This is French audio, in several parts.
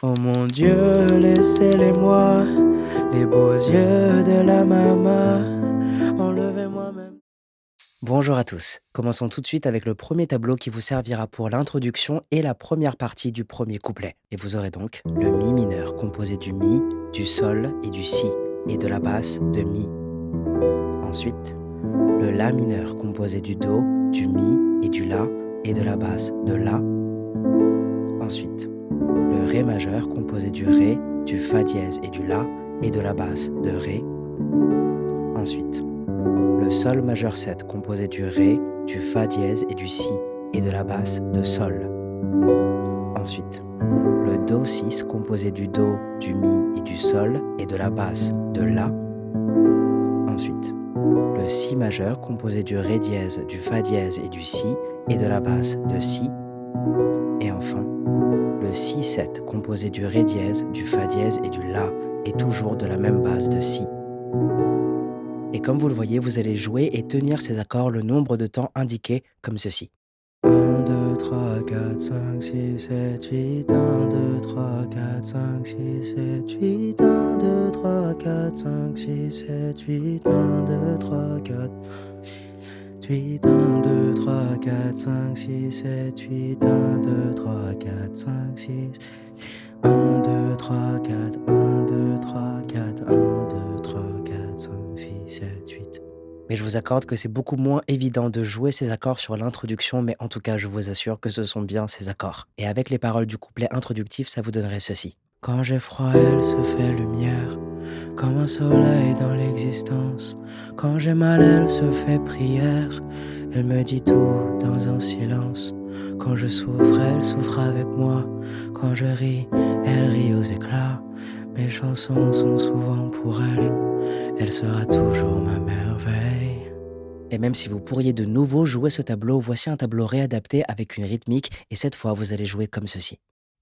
Oh mon Dieu, laissez-les-moi, les beaux yeux de la maman, enlevez-moi même. Bonjour à tous, commençons tout de suite avec le premier tableau qui vous servira pour l'introduction et la première partie du premier couplet. Et vous aurez donc le mi mineur composé du mi, du sol et du si, et de la basse de mi. Ensuite, le la mineur composé du do, du mi et du la, et de la basse de la. Ensuite, le ré majeur composé du ré, du fa dièse et du la, et de la basse de ré. Ensuite, le sol majeur 7 composé du ré, du fa dièse et du si, et de la basse de sol. Ensuite, le do 6 composé du do, du mi et du sol, et de la basse de la. Ensuite, le si majeur composé du ré dièse, du fa dièse et du si, et de la basse de si. Et enfin, le si 7 composé du ré dièse, du fa dièse et du la, et toujours de la même base de si. Et comme vous le voyez, vous allez jouer et tenir ces accords le nombre de temps indiqué comme ceci. 1, 2, 3, 4, 5, 6, 7, 8, 1, 2, 3, 4, 5, 6, 7, 8, 1, 2, 3, 4, 5, 6, 7, 8, 1, 2, 3, 4, 8, 1, 2, 3, 4, 5, 6, 7, 8, 1, 2, 3, 4, 5, 6, 1, 2, 3, 4, 1, 2, 3, 4, 1, 2, 3, 4, 5, 6, 7, 8. Mais je vous accorde que c'est beaucoup moins évident de jouer ces accords sur l'introduction, mais en tout cas, je vous assure que ce sont bien ces accords. Et avec les paroles du couplet introductif, ça vous donnerait ceci. Quand j'ai froid, elle se fait lumière, comme un soleil dans l'existence. Quand j'ai mal, elle se fait prière, elle me dit tout dans un silence. Quand je souffre, elle souffre avec moi. Quand je ris, elle rit aux éclats. Mes chansons sont souvent pour elle, elle sera toujours ma merveille. Et même si vous pourriez de nouveau jouer ce tableau, voici un tableau réadapté avec une rythmique, et cette fois vous allez jouer comme ceci.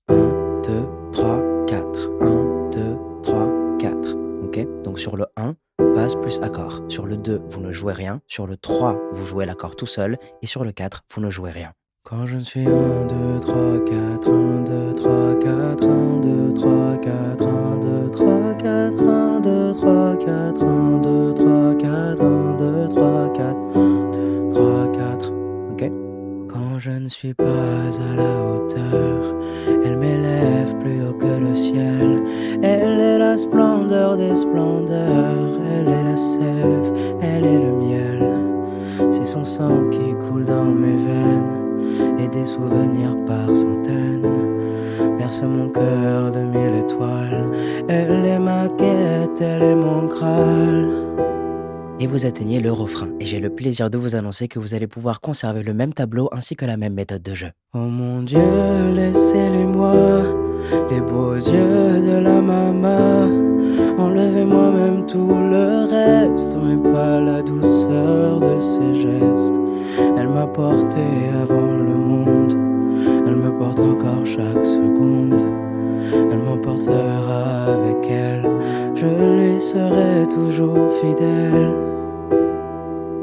1, 2, 3, 4. 1, 2, 3, 4. Ok? Donc sur le 1, basse plus accord. Sur le 2, vous ne jouez rien. Sur le 3, vous jouez l'accord tout seul. Et sur le 4, vous ne jouez rien. Quand je ne suis 1, 2, 3, 4, 1, 2, 3, 4, 1, 2, 3, 4, 1, 2, 3, 4, 1, 2, 3, 4, 1, 2, 3, 4, 1, 2, 3, 4, 3, 4. Ok? Quand je ne suis pas à la hauteur, elle m'élève plus haut que le ciel. Elle est la splendeur des splendeurs, elle est la sève, elle est le miel. C'est son sang qui coule dans mes veines, et des souvenirs par centaines berce mon cœur de 1000 étoiles. Elle est ma quête, elle est mon Graal. Et vous atteignez le refrain, et j'ai le plaisir de vous annoncer que vous allez pouvoir conserver le même tableau ainsi que la même méthode de jeu. Oh mon Dieu, laissez-les-moi, les beaux yeux de la maman, enlevez-moi même tout le reste, mais pas la douceur de ses gestes. Elle m'a porté avant le monde, elle me porte encore chaque seconde. Elle m'emportera avec elle, je lui serai toujours fidèle.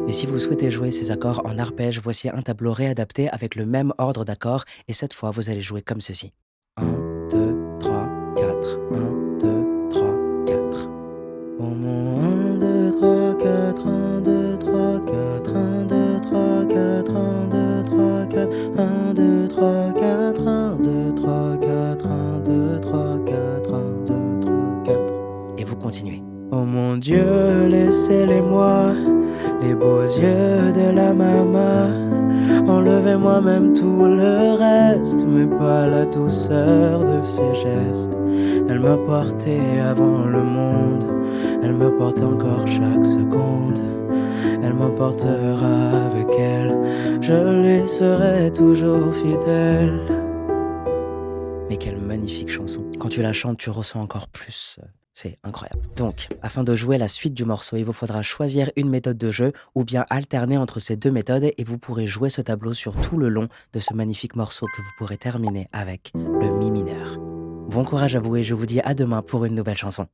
Et si vous souhaitez jouer ces accords en arpège, voici un tableau réadapté avec le même ordre d'accords, et cette fois vous allez jouer comme ceci. 1, 2, 3, 4, 1, 2, 3, 4. Au mon 1, 2, 3, 4, 1, 2, 3, 4, 1, 2, 3, 4, 1, 2, 3, 4, 1, 2, 3, 4, 1, 2, 3, 4, 1, 2, 3, 4, 1, 2, 3, 4. Et vous continuez. Oh mon Dieu, laissez-les-moi, les beaux yeux de la maman, enlevez-moi même tout le reste, mais pas la douceur de ses gestes. Elle m'a porté avant le monde, elle me porte encore chaque seconde. Elle m'emportera avec elle, je lui serai toujours fidèle. Mais quelle magnifique chanson. Quand tu la chantes, tu ressens encore plus. C'est incroyable. Donc, afin de jouer la suite du morceau, il vous faudra choisir une méthode de jeu ou bien alterner entre ces deux méthodes et vous pourrez jouer ce tableau sur tout le long de ce magnifique morceau que vous pourrez terminer avec le mi mineur. Bon courage à vous et je vous dis à demain pour une nouvelle chanson.